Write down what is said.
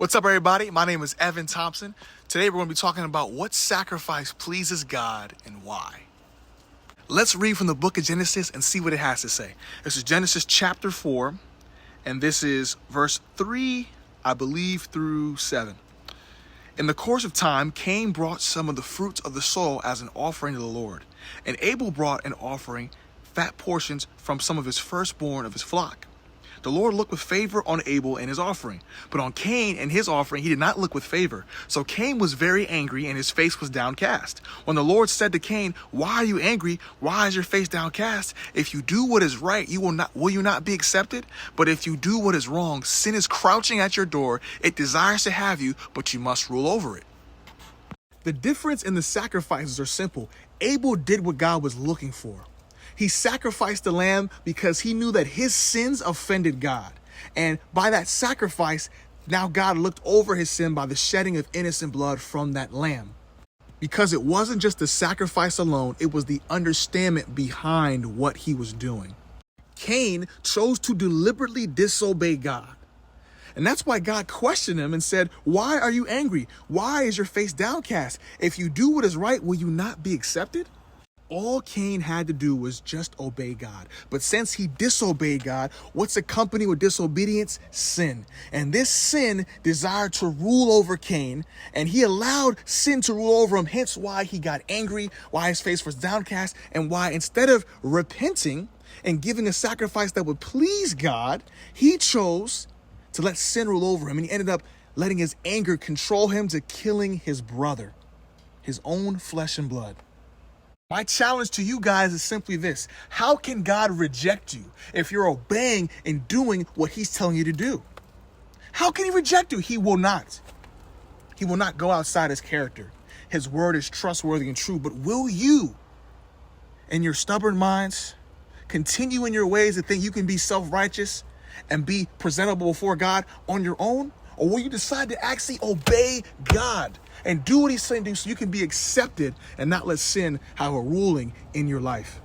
What's up, everybody? My name is Evan Thompson. Today we're going to be talking about what sacrifice pleases God and why. Let's read from the book of Genesis and see what it has to say. This is Genesis chapter 4, and this is verse 3, I believe, through 7. In the course of time, Cain brought some of the fruits of the soil as an offering to the Lord, and Abel brought an offering, fat portions from some of his firstborn of his flock. The Lord looked with favor on Abel and his offering, but on Cain and his offering he did not look with favor. So Cain was very angry and his face was downcast. When the Lord said to Cain, "Why are you angry? Why is your face downcast? If you do what is right, will you not be accepted? But if you do what is wrong, sin is crouching at your door. It desires to have you, but you must rule over it." The difference in the sacrifices are simple. Abel did what God was looking for. He sacrificed the lamb because he knew that his sins offended God. And by that sacrifice, now God looked over his sin by the shedding of innocent blood from that lamb. Because it wasn't just the sacrifice alone, it was the understanding behind what he was doing. Cain chose to deliberately disobey God. And that's why God questioned him and said, "Why are you angry? Why is your face downcast? If you do what is right, will you not be accepted?" All Cain had to do was just obey God. But since he disobeyed God, what's accompanied with disobedience? Sin. And this sin desired to rule over Cain, and he allowed sin to rule over him, hence why he got angry, why his face was downcast, and why instead of repenting and giving a sacrifice that would please God, he chose to let sin rule over him, and he ended up letting his anger control him to killing his brother, his own flesh and blood. My challenge to you guys is simply this. How can God reject you if you're obeying and doing what he's telling you to do? How can he reject you? He will not. He will not go outside his character. His word is trustworthy and true. But will you, in your stubborn minds, continue in your ways to think you can be self-righteous and be presentable before God on your own? Or will you decide to actually obey God and do what he's saying to do so you can be accepted and not let sin have a ruling in your life?